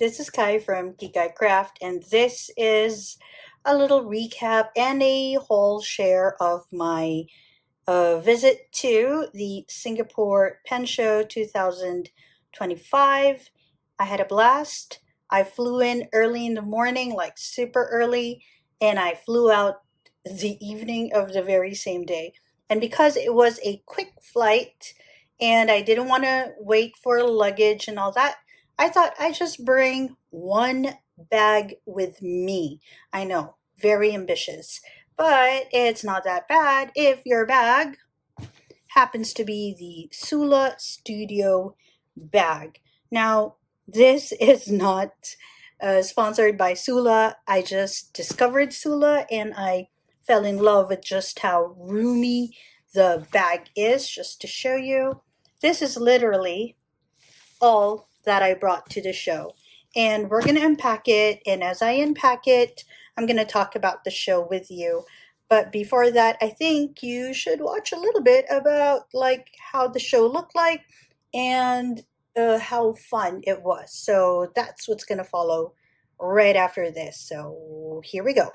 this is Kai from Kikai Craft, and this is a little recap and a whole share of my visit to the Singapore Pen Show 2025. I had a blast. I flew in early in the morning, like super early, and I flew out the evening of the very same day. And because it was a quick flight and I didn't want to wait for luggage and all that, I thought I'd just bring one bag with me. I know, very ambitious, but it's not that bad if your bag happens to be the Soolla Studio Bag. Now, this is not sponsored by Soolla. I just discovered Soolla and I fell in love with just how roomy the bag is. Just to show you, this is literally all that I brought to the show. And we're going to unpack it. And as I unpack it, I'm going to talk about the show with you. But before that, I think you should watch a little bit about like how the show looked like and how fun it was. So that's what's going to follow right after this. So here we go.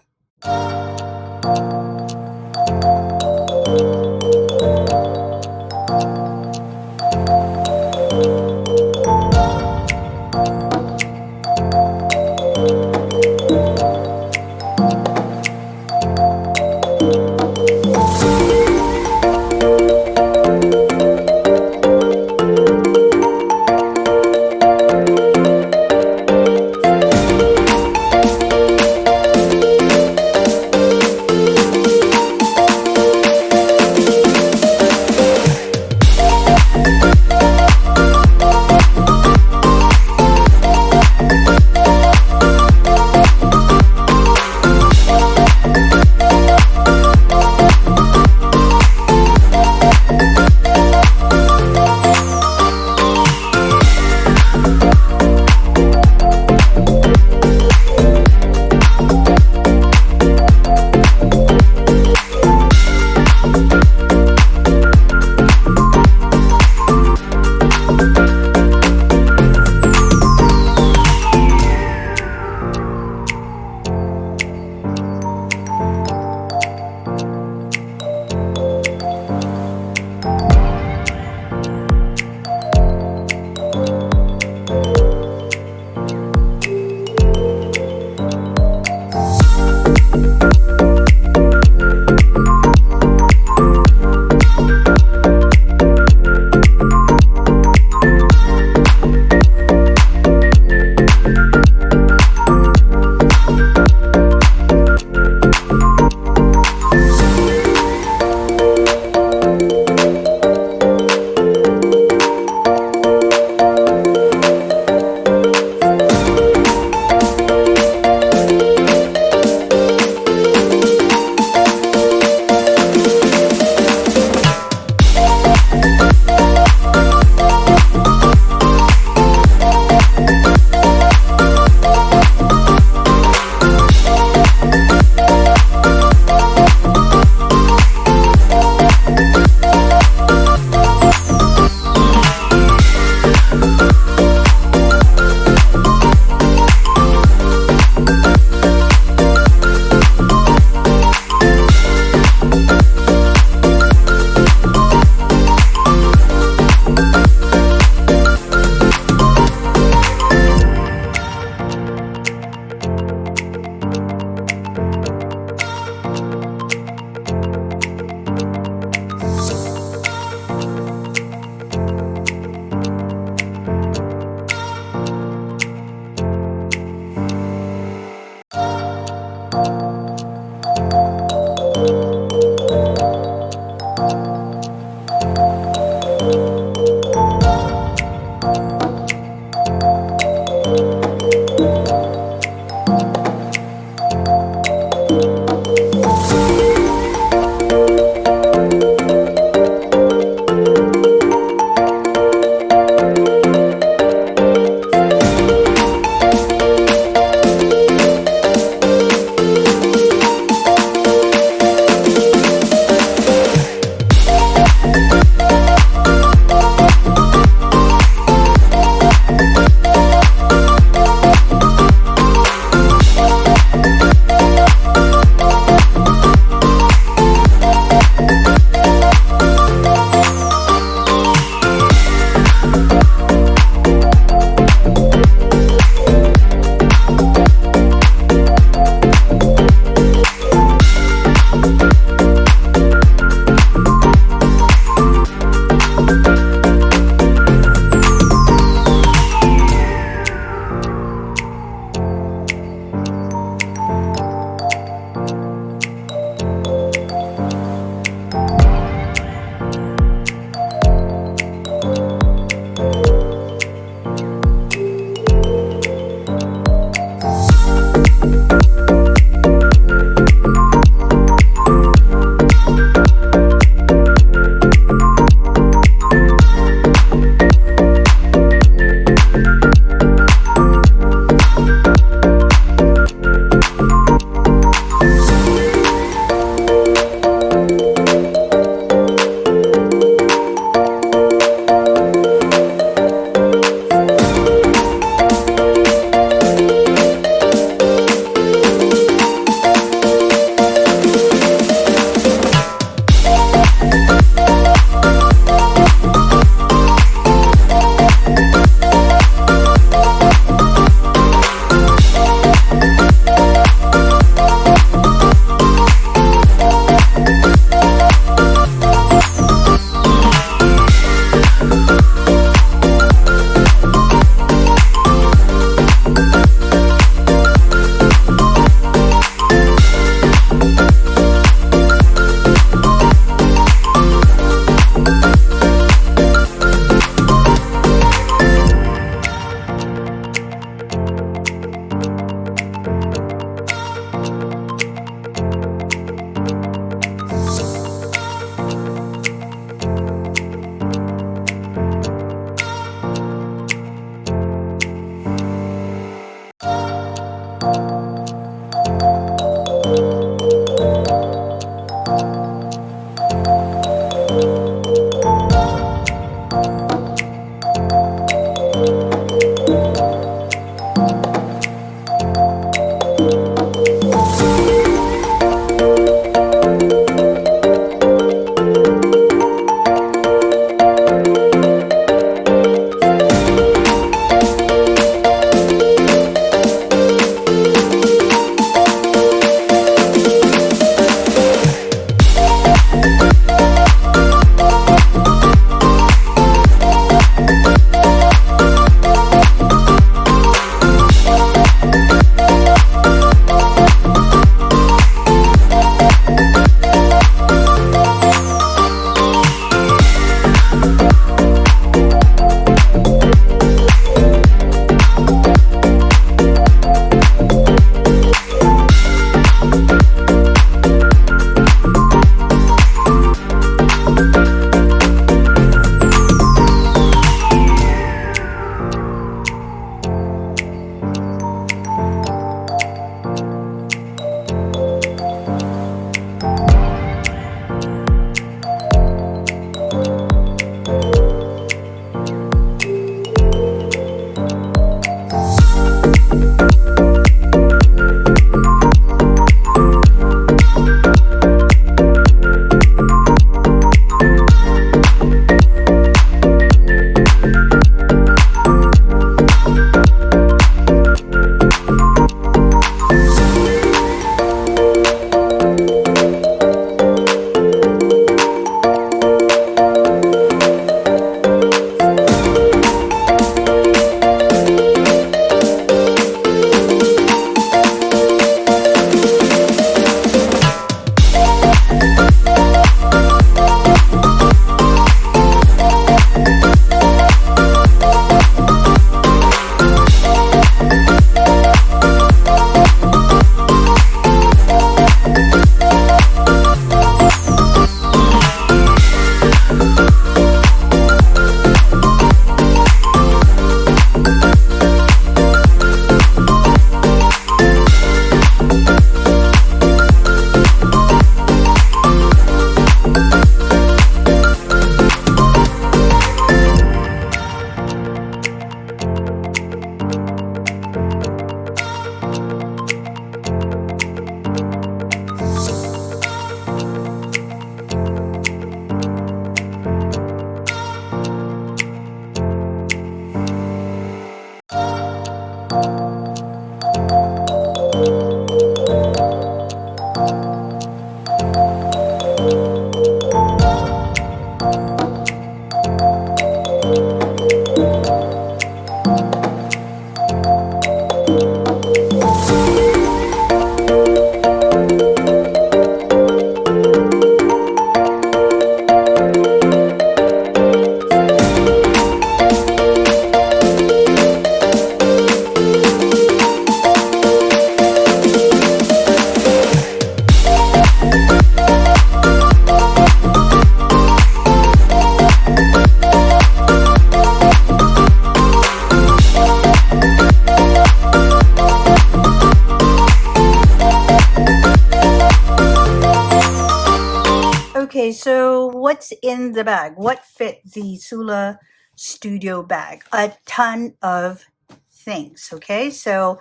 Okay, so what's in the bag? What fit the Soolla Studio Bag? A ton of things, okay? So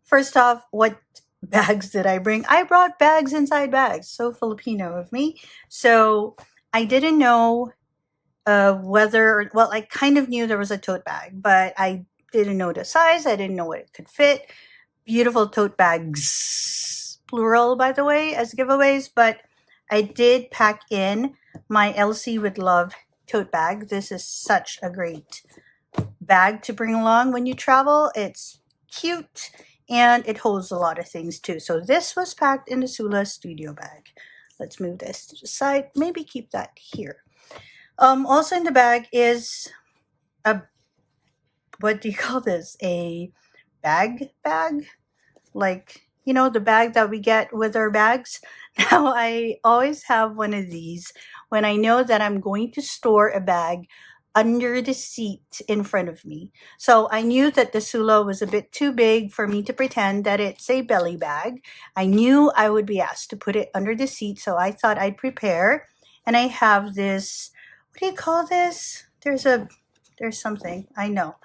first off, what bags did I bring? I brought bags inside bags. So Filipino of me. So I didn't know whether, well, I kind of knew there was a tote bag, but I didn't know the size. I didn't know what it could fit. Beautiful tote bags, plural, by the way, as giveaways, but I did pack in my Elsie with Love tote bag. This is such a great bag to bring along when you travel. It's cute and it holds a lot of things too. So this was packed in the Soolla Studio Bag. Let's move this to the side. Maybe keep that here. Also in the bag is a, what do you call this? A bag? Like, you know, the bag that we get with our bags. Now I always have one of these when I know that I'm going to store a bag under the seat in front of me. So I knew that the Soolla was a bit too big for me to pretend that it's a belly bag. I knew I would be asked to put it under the seat, so I thought I'd prepare. And I have this, what do you call this? There's something, I know.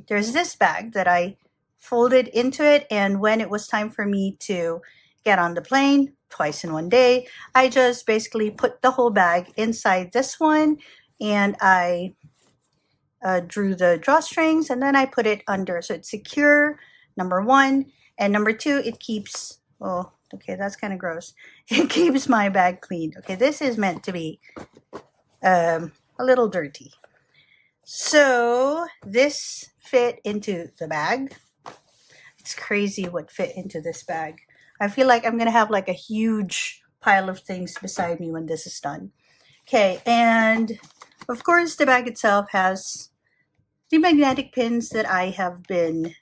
There's this bag that I folded into it, and when it was time for me to get on the plane twice in one day, I just basically put the whole bag inside this one, and I drew the drawstrings, and then I put it under so it's secure, number one, and number two, it keeps, oh, okay, that's kind of gross. It keeps my bag clean. Okay, this is meant to be a little dirty. So this fit into the bag. It's crazy what fit into this bag. I feel like I'm going to have like a huge pile of things beside me when this is done. Okay, and of course the bag itself has the magnetic pins that I have been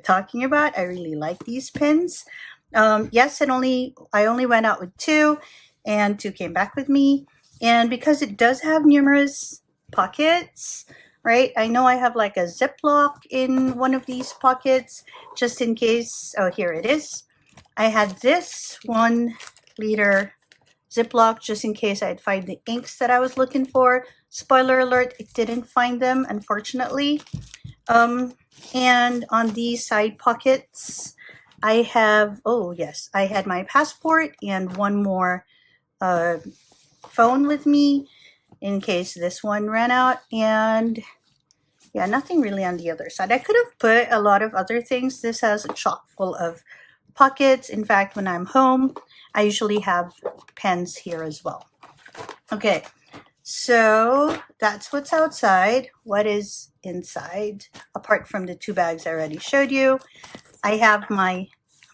talking about. I really like these pins. Yes, I only went out with two, and two came back with me. And because it does have numerous pockets, right? I know I have like a Ziploc in one of these pockets, just in case. Oh, here it is. I had this 1 liter Ziploc just in case I'd find the inks that I was looking for. Spoiler alert, it didn't find them, unfortunately. And on these side pockets, I have, oh yes, I had my passport and one more phone with me in case this one ran out. And yeah, nothing really on the other side. I could have put a lot of other things. This has a chock full of pockets. In fact, when I'm home, I usually have pens here as well. Okay, so that's what's outside. What is inside? Apart from the two bags I already showed you, I have my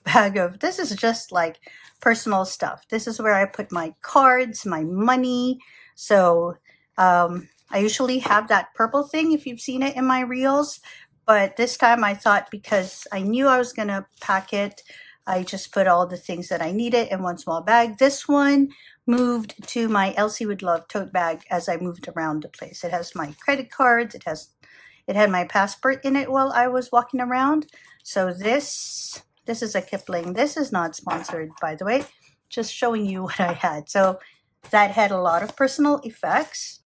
bag of, this is just like personal stuff. This is where I put my cards, my money. So I usually have that purple thing if you've seen it in my reels. But this time I thought, because I knew I was going to pack it, I just put all the things that I needed in one small bag. This one moved to my Elsie with Love tote bag as I moved around the place. It has my credit cards. It had my passport in it while I was walking around. So this is a Kipling. This is not sponsored, by the way, just showing you what I had. So that had a lot of personal effects.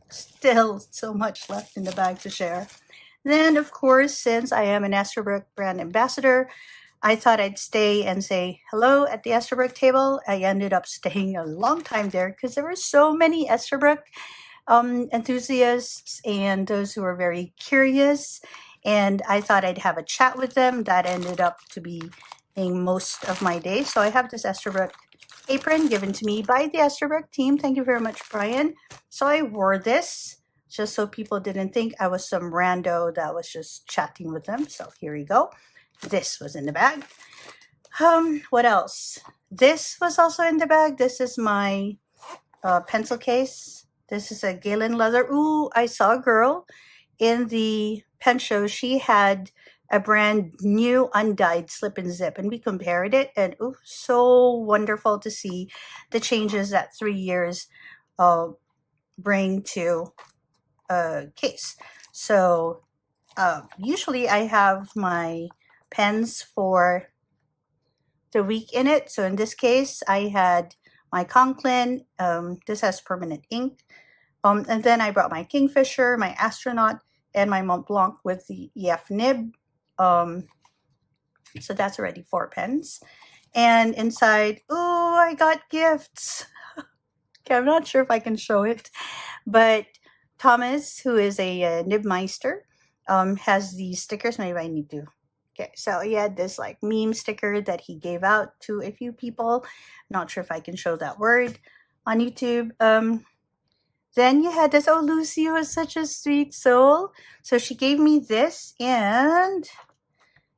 Still so much left in the bag to share. Then, of course, since I am an Esterbrook brand ambassador, I thought I'd stay and say hello at the Esterbrook table. I ended up staying a long time there because there were so many Esterbrook enthusiasts and those who were very curious. And I thought I'd have a chat with them. That ended up to be most of my day. So I have this Esterbrook apron given to me by the Esterbrook team. Thank you very much, Brian. So I wore this just so people didn't think I was some rando that was just chatting with them. So here we go. This was in the bag. What else? This was also in the bag. This is my pencil case. This is a Galen leather. Ooh, I saw a girl in the pen show. She had a brand new undyed slip and zip, and we compared it, and ooh, so wonderful to see the changes that 3 years bring to a case. So usually I have my pens for the week in it. So in this case, I had my Conklin. This has permanent ink. And then I brought my Kingfisher, my Astronaut, and my Mont Blanc with the EF nib. So that's already 4 pens. And inside, oh, I got gifts. Okay, I'm not sure if I can show it, but Thomas, who is a Nibmeister, has these stickers. Maybe I need to. Okay, so he had this like meme sticker that he gave out to a few people. Not sure if I can show that word on YouTube. Then you had this. Oh, Lucy was such a sweet soul. So she gave me this, and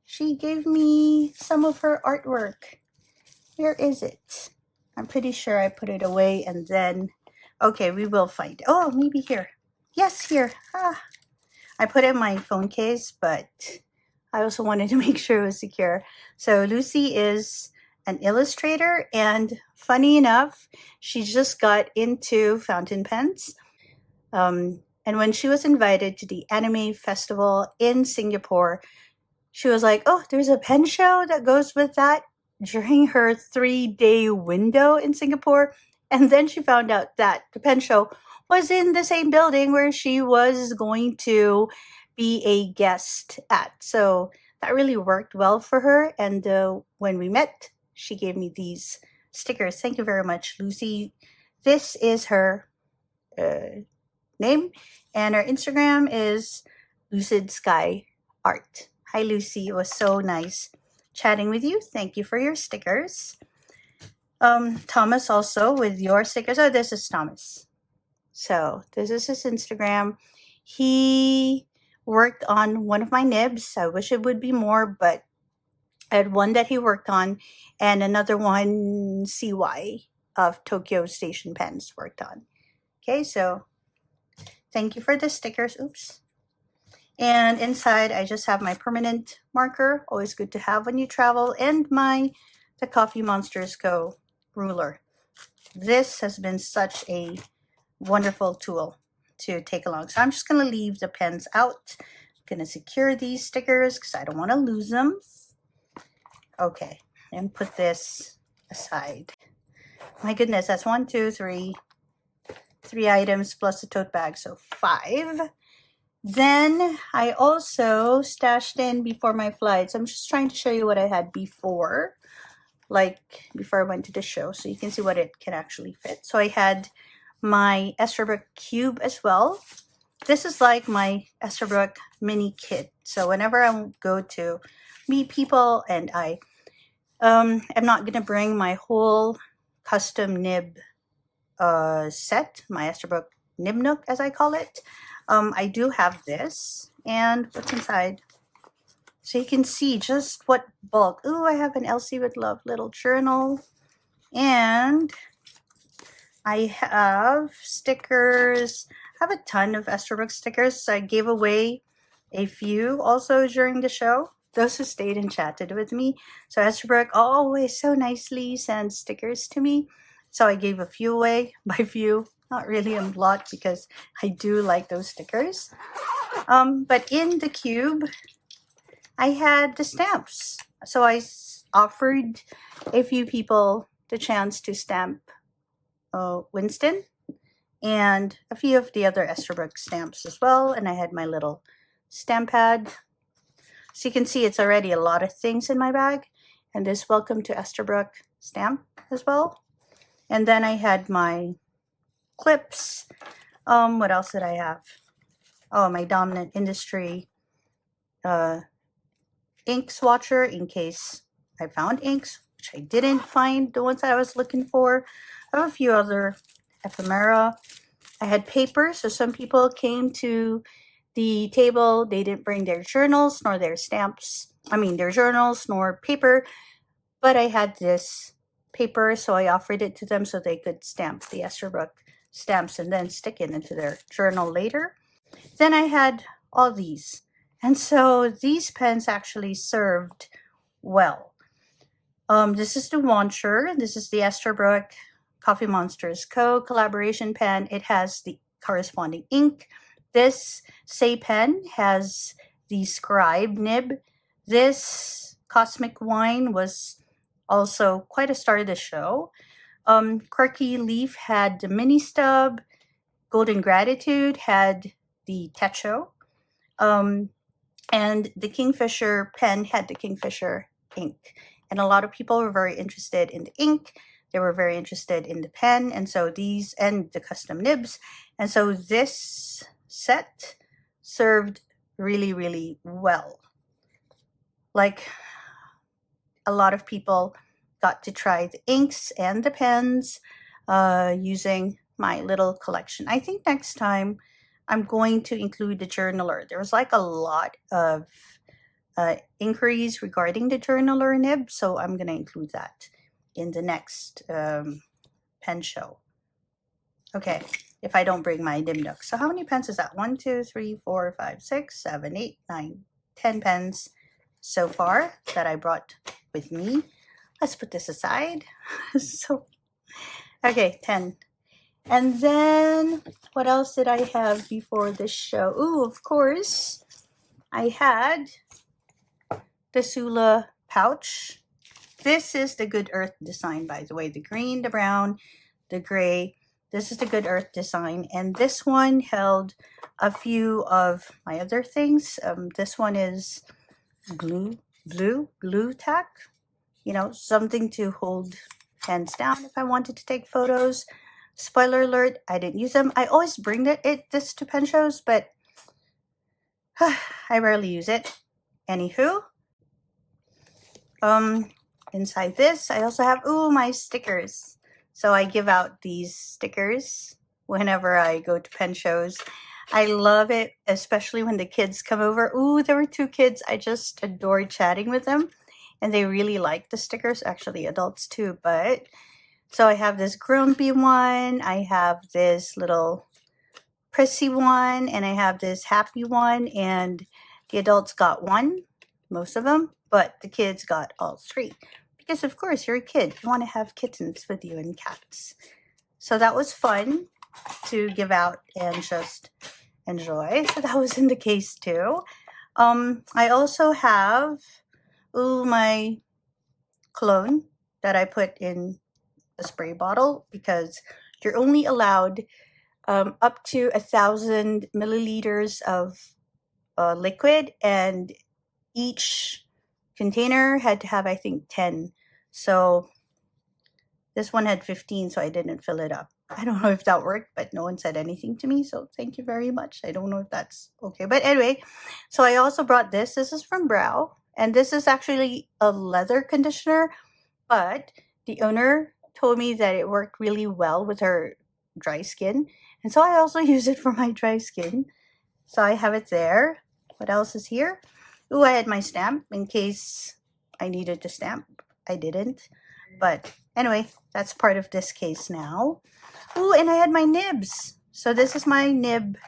she gave me some of her artwork. Where is it? I'm pretty sure I put it away, and then, okay, we will find it. Oh, maybe here. Yes, here. I put it in my phone case, but I also wanted to make sure it was secure. So Lucy is an illustrator, and funny enough, she just got into fountain pens. And when she was invited to the anime festival in Singapore, she was like, oh, there's a pen show that goes with that during her 3-day window in Singapore. And then she found out that the pen show was in the same building where she was going to be a guest at. So that really worked well for her. And when we met, she gave me these stickers. Thank you very much, Lucy. This is her name, and her Instagram is Lucid Sky Art. Hi, Lucy. It was so nice chatting with you. Thank you for your stickers. Thomas also with your stickers. Oh, this is Thomas. So this is his Instagram. He worked on one of my nibs. I wish it would be more, but I had one that he worked on and another one CY of Tokyo Station Pens worked on. Okay, so thank you for the stickers. Oops. And inside, I just have my permanent marker, always good to have when you travel, and the Coffee Monsters Co. ruler. This has been such a wonderful tool to take along. So I'm just going to leave the pens out. I'm going to secure these stickers because I don't want to lose them. Okay, and put this aside. My goodness, that's 1, 2, 3 items plus the tote bag, so 5. Then I also stashed in before my flights. I'm just trying to show you what I had before, like before I went to the show, so you can see what it can actually fit. So I had my Esterbrook cube as well. This is like my Esterbrook mini kit. So whenever I go to meet people, and I'm not gonna bring my whole custom nib set, my Esterbrook Nib Nook as I call it. I do have this, and what's inside, so you can see just what bulk. Ooh, I have an Elsie with Love little journal, and I have stickers. I have a ton of Esterbrook stickers. So I gave away a few also during the show, those who stayed and chatted with me. So Esterbrook always so nicely sends stickers to me, so I gave a few away. By few, not really a lot, because I do like those stickers. But in the cube, I had the stamps. So I offered a few people the chance to stamp Winston and a few of the other Esterbrook stamps as well. And I had my little stamp pad. So you can see it's already a lot of things in my bag. And this Welcome to Esterbrook stamp as well. And then I had my clips. What else did I have? Oh, my Dominant Industry ink swatcher in case I found inks, which I didn't find the ones that I was looking for. I have a few other ephemera. I had paper, so some people came to the table. They didn't bring their journals nor their stamps. I mean, their journals nor paper, but I had this paper, so I offered it to them so they could stamp the Esterbrook stamps and then stick it into their journal later. Then I had all these. And so these pens actually served well. This is the launcher. This is the Esterbrook Coffee Monsters Co. collaboration pen. It has the corresponding ink. This Say pen has the scribe nib. This Cosmic Wine was also quite a star of the show. Quirky Leaf had the mini stub. Golden Gratitude had the techo. And the Kingfisher pen had the Kingfisher ink. And a lot of people were very interested in the ink. They were very interested in the pen. And so these, and the custom nibs. And so this set served really, really well. Like, a lot of people got to try the inks and the pens using my little collection. I think next time I'm going to include the journaler. There was like a lot of inquiries regarding the journaler nib, so I'm going to include that in the next pen show. Okay, if I don't bring my nib nook. So how many pens is that? 1, 2, 3, 4, 5, 6, 7, 8, 9, 10 pens so far that I brought with me. Let's put this aside. So, okay, 10. And then what else did I have before this show? Ooh, of course, I had the Soolla pouch. This is the Good Earth design, by the way. The green, the brown, the gray. This is the Good Earth design. And this one held a few of my other things. This one is blue tack. You know, something to hold pens down if I wanted to take photos. Spoiler alert, I didn't use them. I always bring this to pen shows, but I rarely use it. Anywho, inside this, I also have, my stickers. So I give out these stickers whenever I go to pen shows. I love it, especially when the kids come over. Ooh, there were 2 kids. I just adored chatting with them. And they really like the stickers, actually adults too. But so I have this grumpy one, I have this little prissy one, and I have this happy one. And the adults got 1, most of them, but the kids got all 3. Because of course you're a kid, you want to have kittens with you and cats. So that was fun to give out and just enjoy. So that was in the case too. I also have my cologne that I put in a spray bottle, because you're only allowed up to 1,000 milliliters of liquid, and each container had to have, I think, 10. So this one had 15, so I didn't fill it up. I don't know if that worked, but no one said anything to me, so thank you very much. I don't know if that's okay, but anyway, so I also brought this. This is from Brow, and this is actually a leather conditioner, but the owner told me that it worked really well with her dry skin, and so I also use it for my dry skin. So I have it there. What else is here? Ooh, I had my stamp in case I needed to stamp. I didn't, but anyway, that's part of this case now. Ooh, and I had my nibs. So this is my nib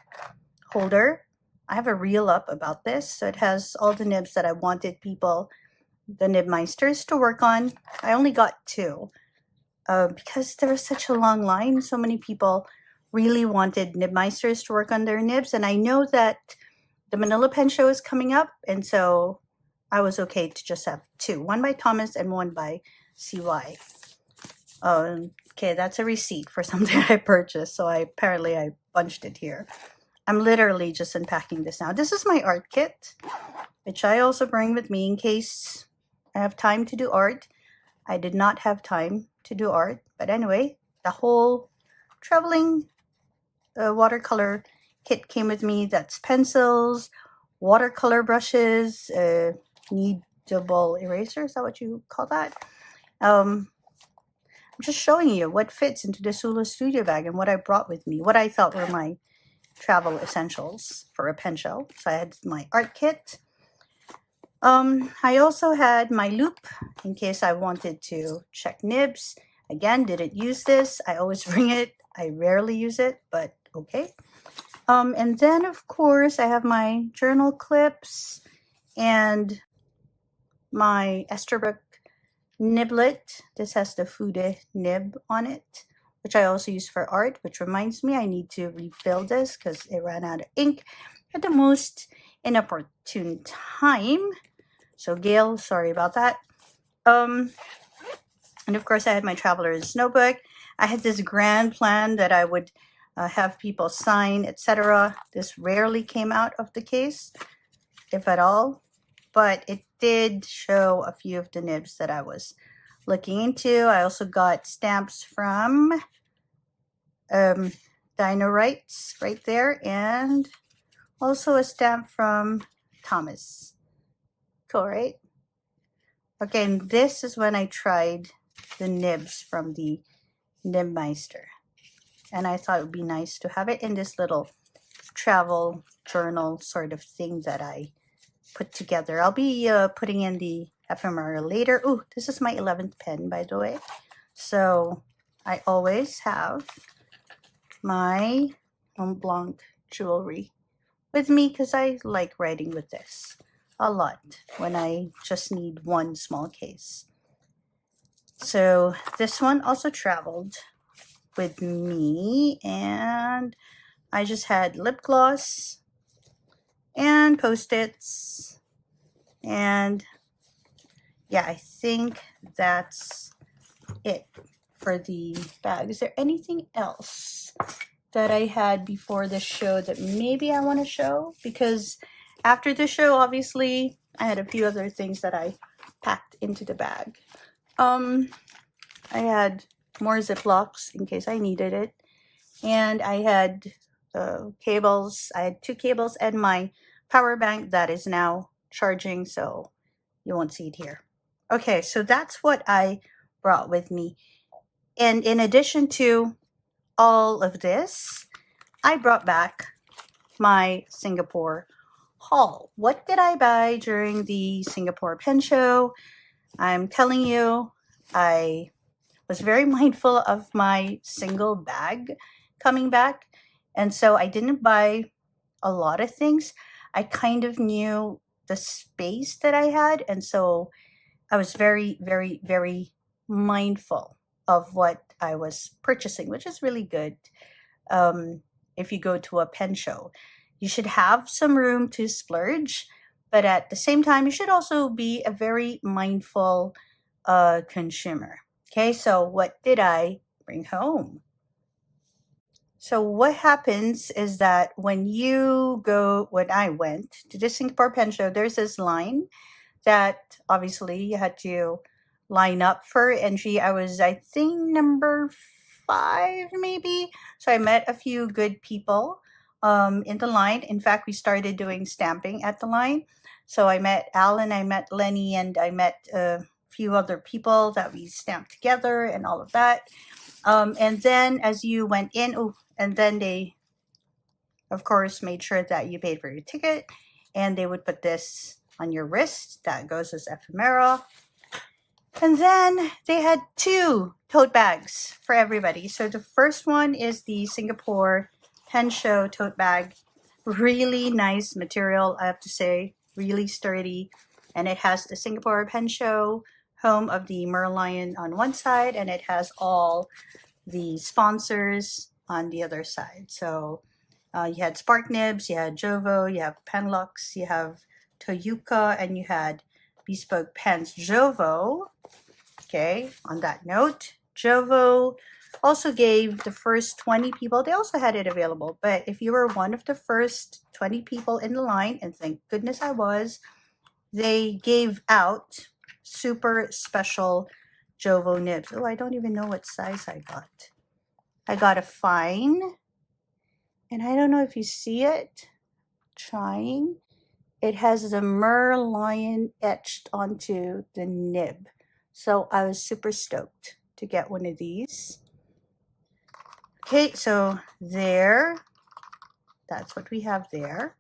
holder. I have a reel up about this. So it has all the nibs that I wanted people, the Nibmeisters, to work on. I only got 2 because there was such a long line. So many people really wanted Nibmeisters to work on their nibs. And I know that the Manila Pen Show is coming up. And so I was okay to just have 2. One by Thomas and one by CY. Okay, that's a receipt for something I purchased. So I bunched it here. I'm literally just unpacking this now. This is my art kit, which I also bring with me in case I have time to do art. I did not have time to do art, but anyway, the whole traveling watercolor kit came with me. That's pencils, watercolor brushes, kneadable eraser. Is that what you call that? I'm just showing you what fits into the Soolla Studio Bag and what I brought with me, what I thought were my travel essentials for a pen show. So I had my art kit. I also had my loop in case I wanted to check nibs. Again, didn't use this. I always bring it. I rarely use it, but okay. And then of course I have my journal clips and my Esterbrook niblet. This has the Fude nib on it, which I also use for art, which reminds me I need to refill this because it ran out of ink at the most inopportune time. So Gail, sorry about that. And of course, I had my traveler's notebook. I had this grand plan that I would have people sign, etc. This rarely came out of the case, if at all, but it did show a few of the nibs that I was looking into. I also got stamps from Dino Rights right there, and also a stamp from Thomas. Cool, right? Okay, and this is when I tried the nibs from the Nibmeister. And I thought it would be nice to have it in this little travel journal sort of thing that I put together. I'll be putting in the ephemera later. Oh, this is my 11th pen, by the way. So I always have my Mont Blanc jewelry with me because I like writing with this a lot when I just need one small case. So this one also traveled with me, and I just had lip gloss and Post-its, and yeah, I think that's it for the bag. Is there anything else that I had before the show that maybe I want to show? Because after the show, obviously, I had a few other things that I packed into the bag. I had more Ziplocs in case I needed it, and I had cables. I had 2 cables and my power bank that is now charging, so you won't see it here. Okay, so that's what I brought with me. And in addition to all of this, I brought back my Singapore haul. What did I buy during the Singapore Pen Show? I'm telling you, I was very mindful of my single bag coming back. And so I didn't buy a lot of things. I kind of knew the space that I had. And so I was very, very, very mindful of what I was purchasing, which is really good. If you go to a pen show, you should have some room to splurge, but at the same time, you should also be a very mindful consumer. Okay, so what did I bring home? So what happens is that when I went to the Singapore Pen Show, there's this line that obviously you had to line up for entry. I think, number 5 maybe. So I met a few good people in the line. In fact, we started doing stamping at the line. So I met Alan, I met Lenny, and I met a few other people that we stamped together and all of that. And then as you went in, and then they, of course, made sure that you paid for your ticket, and they would put this on your wrist. That goes as ephemera. And then they had 2 tote bags for everybody. So the first one is the Singapore Pen Show tote bag. Really nice material, I have to say. Really sturdy. And it has the Singapore Pen Show, home of the Merlion, on one side, and it has all the sponsors on the other side. So you had Spark Nibs, you had Jovo, you have Penlux, you have Toyuka, and you had Bespoke Pens. Jovo, okay, on that note, Jovo also gave the first 20 people, they also had it available, but if you were one of the first 20 people in the line, and thank goodness I was, they gave out super special Jovo nibs. Oh, I don't even know what size I got. I got a fine, and I don't know if you see it, trying. It has the Merlion etched onto the nib. So I was super stoked to get one of these. Okay, so there, that's what we have there.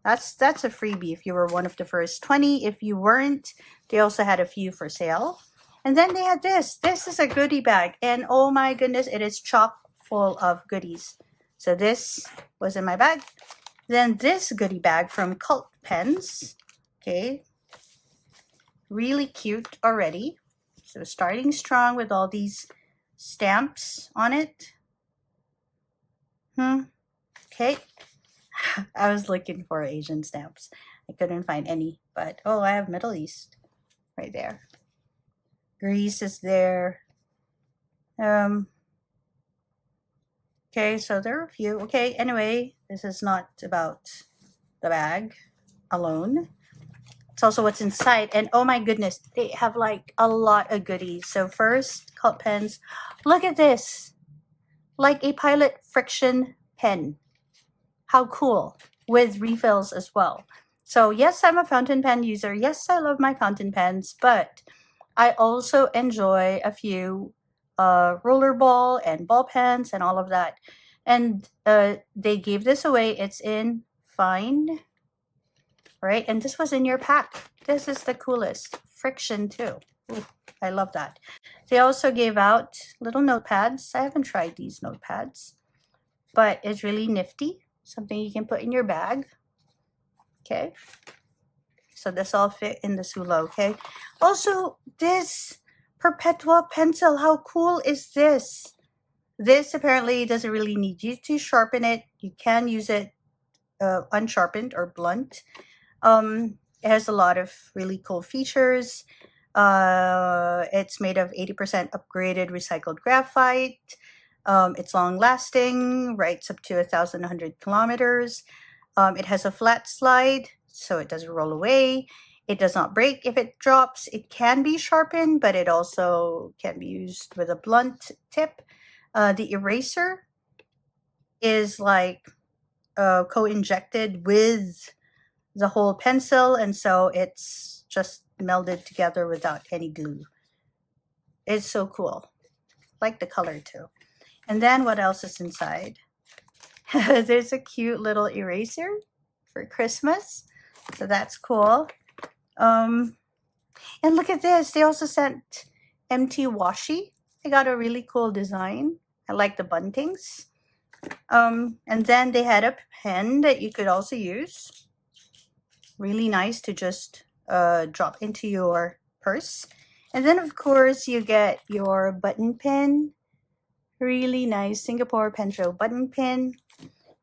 That's a freebie if you were one of the first 20. If you weren't, they also had a few for sale. And then they had this. This is a goodie bag. And oh my goodness, it is chock full of goodies. So this was in my bag. Then this goodie bag from Cult Pens. Okay. Really cute already. So starting strong with all these stamps on it. Okay. I was looking for Asian stamps. I couldn't find any, but oh, I have Middle East right there. Grease is there. Okay, so there are a few. Okay, anyway, this is not about the bag alone. It's also what's inside. And oh my goodness, they have like a lot of goodies. So first, colored pens. Look at this. Like a Pilot friction pen. How cool. With refills as well. So yes, I'm a fountain pen user. Yes, I love my fountain pens, but I also enjoy a few rollerball and ball pens and all of that. And they gave this away. It's in fine, right? And this was in your pack. This is the coolest. Friction too. Ooh, I love that. They also gave out little notepads. I haven't tried these notepads, but it's really nifty. Something you can put in your bag. Okay. So this all fit in the Soolla, okay? Also, this Perpetua pencil, how cool is this? This apparently doesn't really need you to sharpen it. You can use it unsharpened or blunt. It has a lot of really cool features. It's made of 80% upgraded recycled graphite. It's long lasting, writes up to 1,100 kilometers. It has a flat slide, so it doesn't roll away. It does not break if it drops. It can be sharpened, but it also can be used with a blunt tip. The eraser is like co-injected with the whole pencil, and so it's just melded together without any glue. It's so cool. Like the color too. And then what else is inside? There's a cute little eraser for Christmas. So that's cool. And look at this. They also sent empty washi. They got a really cool design. I like the buntings. And then they had a pen that you could also use. Really nice to just drop into your purse. And then of course you get your button pin. Really nice Singapore Pencho button pin.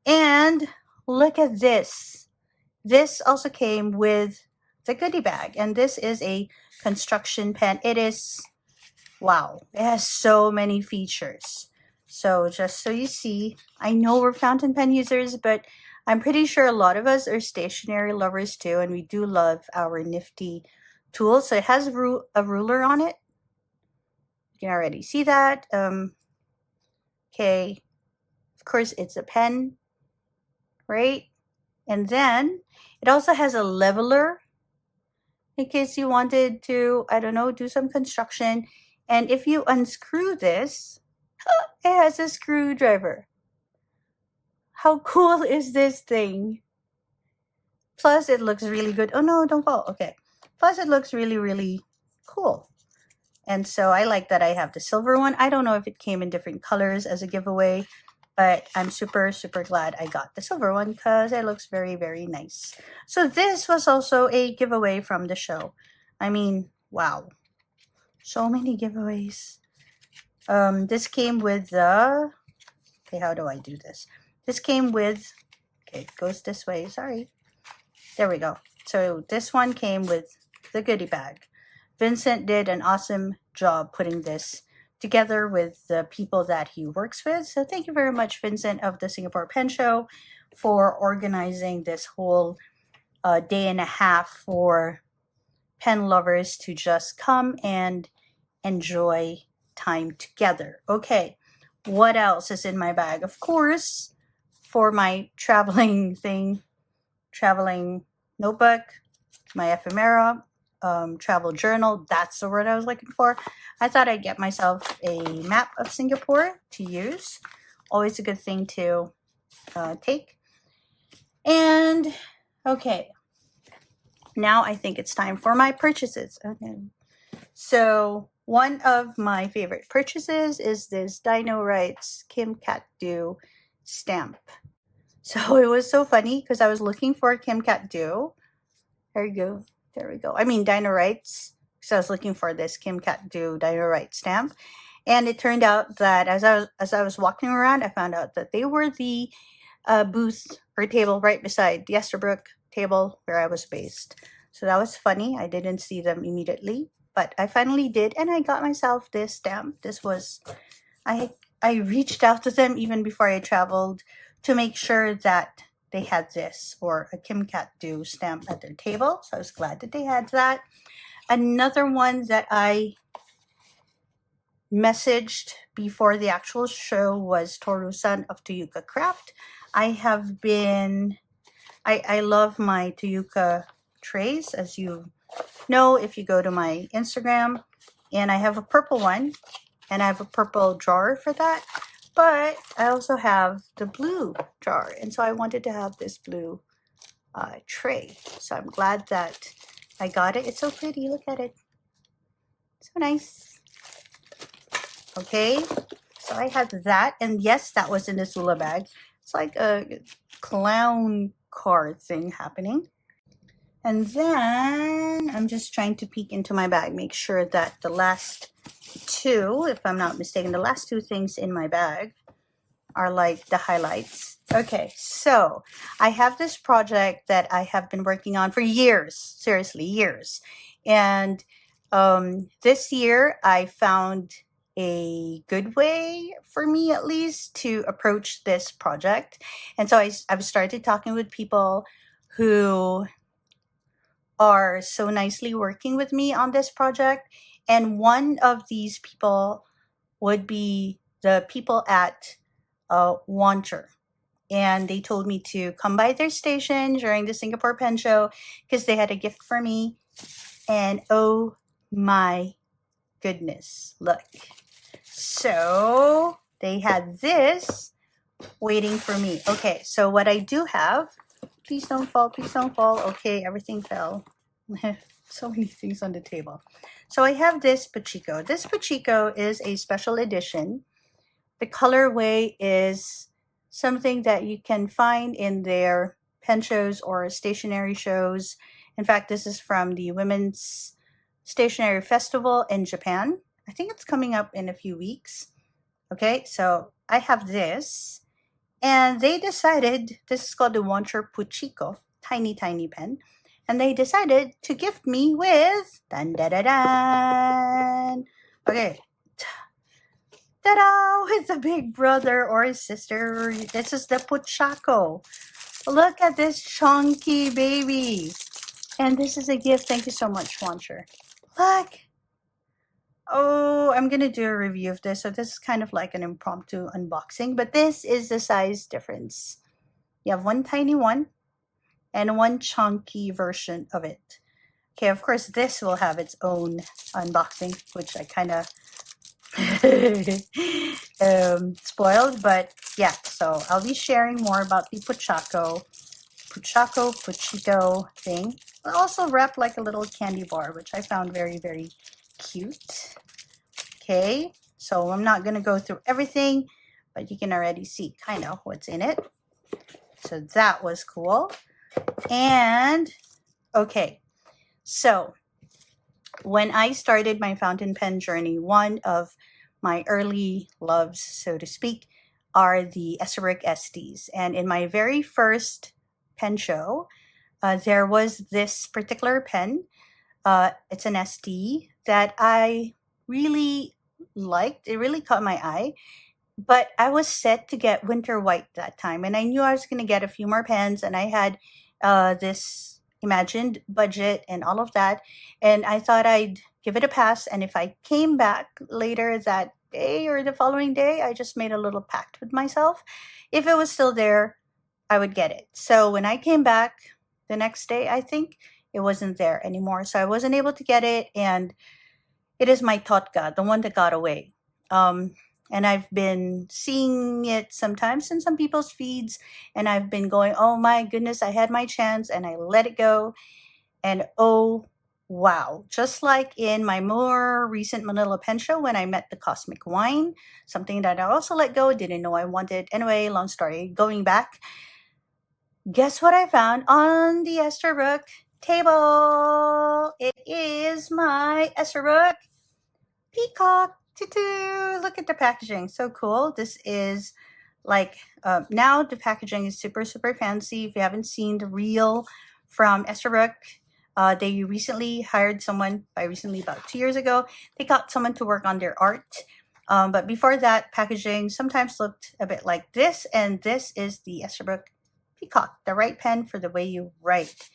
And look at this. This also came with the goodie bag. And this is a construction pen. It is, wow, it has so many features. So just so you see, I know we're fountain pen users, but I'm pretty sure a lot of us are stationery lovers too. And we do love our nifty tools. So it has a ruler on it. You can already see that. Okay. Of course, it's a pen, right? And then it also has a leveler in case you wanted to, I don't know, do some construction. And if you unscrew this, it has a screwdriver. How cool is this thing? Plus, it looks really good. Oh no, don't fall. Okay. Plus, it looks really, really cool. And so I like that I have the silver one. I don't know if it came in different colors as a giveaway, but I'm super, super glad I got the silver one because it looks very, very nice. So this was also a giveaway from the show. I mean, wow. So many giveaways. This came with the, okay, how do I do this? This came with, okay, it goes this way, sorry. There we go. So this one came with the goodie bag. Vincent did an awesome job putting this together with the people that he works with. So thank you very much, Vincent of the Singapore Pen Show, for organizing this whole day and a half for pen lovers to just come and enjoy time together. Okay, what else is in my bag? Of course, for my traveling thing, traveling notebook, my ephemera, travel journal. That's the word I was looking for. I thought I'd get myself a map of Singapore to use. Always a good thing to take. And okay, now I think it's time for my purchases. Okay. So one of my favorite purchases is this Dino Rights Kim Cat Do stamp. So it was so funny because I was looking for Kim Cat Do. There you go. There we go. I mean, Dino Rights. So I was looking for this Kim Cat Do Dino Rights stamp. And it turned out that as I was walking around, I found out that they were the booth or table right beside the Esterbrook table where I was based. So that was funny. I didn't see them immediately, but I finally did, and I got myself this stamp. This was, I reached out to them even before I traveled to make sure that they had this, or a Kim Cat Do stamp at their table. So I was glad that they had that. Another one that I messaged before the actual show was Toru-san of Toyuka Craft. I love my Toyuka trays, as you know if you go to my Instagram, and I have a purple one, and I have a purple jar for that, but I also have the blue jar, and so I wanted to have this blue tray. So I'm glad that I got it. It's so pretty. Look at it. So nice. Okay, so I had that, and yes, that was in the Soolla bag. It's like a clown car thing happening. And then I'm just trying to peek into my bag, make sure that the last two, if I'm not mistaken, the last two things in my bag are like the highlights. Okay, so I have this project that I have been working on for years, seriously, years. And this year I found a good way, for me at least, to approach this project. And so I've started talking with people who are so nicely working with me on this project. And one of these people would be the people at Wancher. And they told me to come by their station during the Singapore Pen Show because they had a gift for me. And oh my goodness, look. So they had this waiting for me. Okay, so what I do have, please don't fall, please don't fall. Okay, everything fell. So many things on the table. So I have this Pachiko. This Pachiko is a special edition. The colorway is something that you can find in their pen shows or stationery shows. In fact, this is from the Women's Stationery Festival in Japan. I think it's coming up in a few weeks. Okay, so I have this. And they decided, this is called the Wancher Puchiko, tiny, tiny pen. And they decided to gift me with, dun da da dan. Okay, ta-da, with a big brother or sister. This is the Puchako. Look at this chunky baby. And this is a gift. Thank you so much, Wancher. Look. Oh, I'm going to do a review of this. So this is kind of like an impromptu unboxing, but this is the size difference. You have one tiny one and one chunky version of it. Okay, of course, this will have its own unboxing, which I kind of spoiled, but yeah, so I'll be sharing more about the Puchiko thing. It also wrapped like a little candy bar, which I found very, very cute. Okay, so I'm not going to go through everything, but you can already see kind of what's in it. So that was cool. And okay, so when I started my fountain pen journey, one of my early loves, so to speak, are the Esric SDs. And in my very first pen show, there was this particular pen. It's an SD that I really liked. It really caught my eye. But I was set to get Winter White that time. And I knew I was going to get a few more pens. And I had this imagined budget and all of that. And I thought I'd give it a pass. And if I came back later that day or the following day, I just made a little pact with myself. If it was still there, I would get it. So when I came back the next day, I think it wasn't there anymore. So I wasn't able to get it. And it is my Totka, the one that got away. And I've been seeing it sometimes in some people's feeds, and I've been going, oh my goodness, I had my chance and I let it go. And oh, wow. Just like in my more recent Manila Pen Show when I met the Cosmic Wine, something that I also let go, didn't know I wanted. Anyway, long story, going back, guess what I found on the Esterbrook table? It is my Esterbrook Peacock tutu. Look at the packaging, so cool. This is like now the packaging is super fancy. If you haven't seen the reel from Esterbrook, They recently hired someone, by recently about 2 years ago, they got someone to work on their art. But before that, packaging sometimes looked a bit like this, and this is the Esterbrook Peacock, the right pen for the way you write.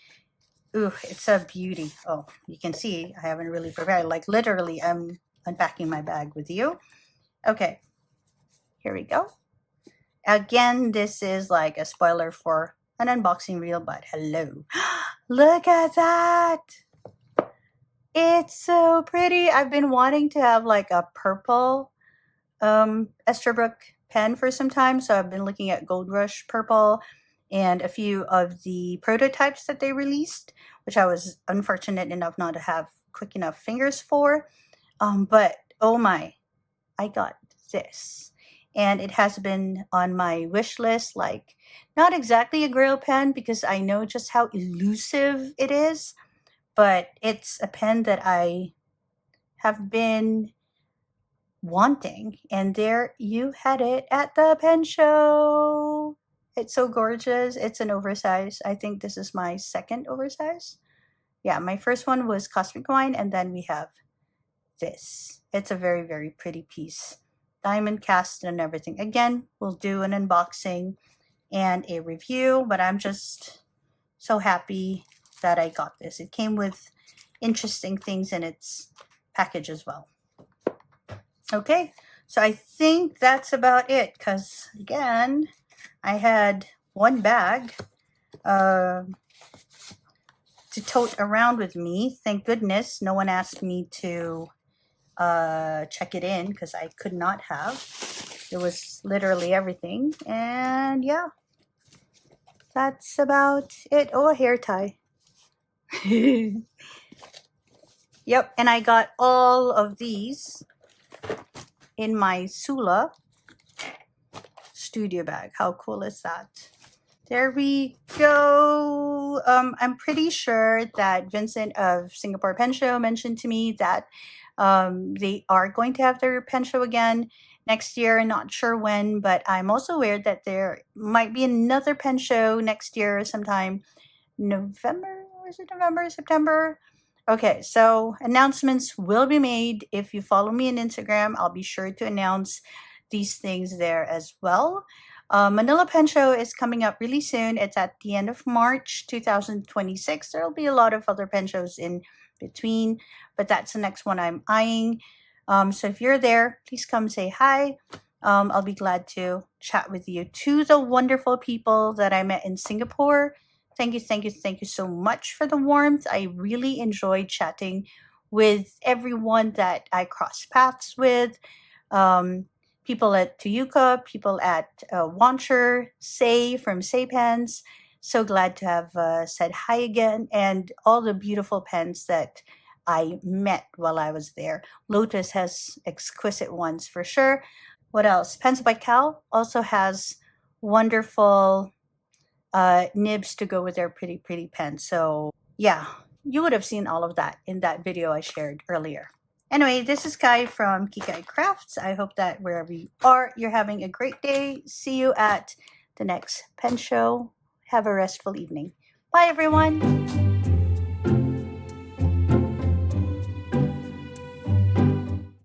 Ooh, it's a beauty. Oh, you can see I haven't really prepared. Like literally, I'm unpacking my bag with you. Okay, here we go. Again, this is like a spoiler for an unboxing reel, but hello. Look at that. It's so pretty. I've been wanting to have like a purple Esterbrook pen for some time, so I've been looking at Gold Rush Purple and a few of the prototypes that they released, which I was unfortunate enough not to have quick enough fingers for. But oh my, I got this. And it has been on my wish list, like not exactly a grail pen because I know just how elusive it is, but it's a pen that I have been wanting. And there you had it at the pen show. It's so gorgeous. It's an oversize. I think this is my second oversize. Yeah, my first one was Cosmic Wine, and then we have this. It's a very, very pretty piece. Diamond cast and everything. Again, we'll do an unboxing and a review, but I'm just so happy that I got this. It came with interesting things in its package as well. Okay, so I think that's about it, because again, I had one bag to tote around with me. Thank goodness no one asked me to check it in, because I could not have. It was literally everything. And yeah, that's about it. Oh, a hair tie. Yep, and I got all of these in my Soolla Studio Bag. How cool is that? There we go. I'm pretty sure that Vincent of Singapore Pen Show mentioned to me that they are going to have their pen show again next year. Not sure when, but I'm also aware that there might be another pen show next year sometime November, or is it November, September? Okay, so announcements will be made. If you follow me on Instagram, I'll be sure to announce these things there as well. Manila Pen Show is coming up really soon. It's at the end of March 2026. There'll be a lot of other pen shows in between, but that's the next one I'm eyeing. So if you're there, please come say hi. I'll be glad to chat with you. To the wonderful people that I met in Singapore, thank you, thank you, thank you so much for the warmth. I really enjoyed chatting with everyone that I crossed paths with. People at Tuyuka, people at Wancher, Say from Say Pens. So glad to have said hi again, and all the beautiful pens that I met while I was there. Lotus has exquisite ones for sure. What else? Pens by Cal also has wonderful nibs to go with their pretty, pretty pens. So yeah, you would have seen all of that in that video I shared earlier. Anyway, this is Kai from Kikai Crafts. I hope that wherever you are, you're having a great day. See you at the next pen show. Have a restful evening. Bye, everyone.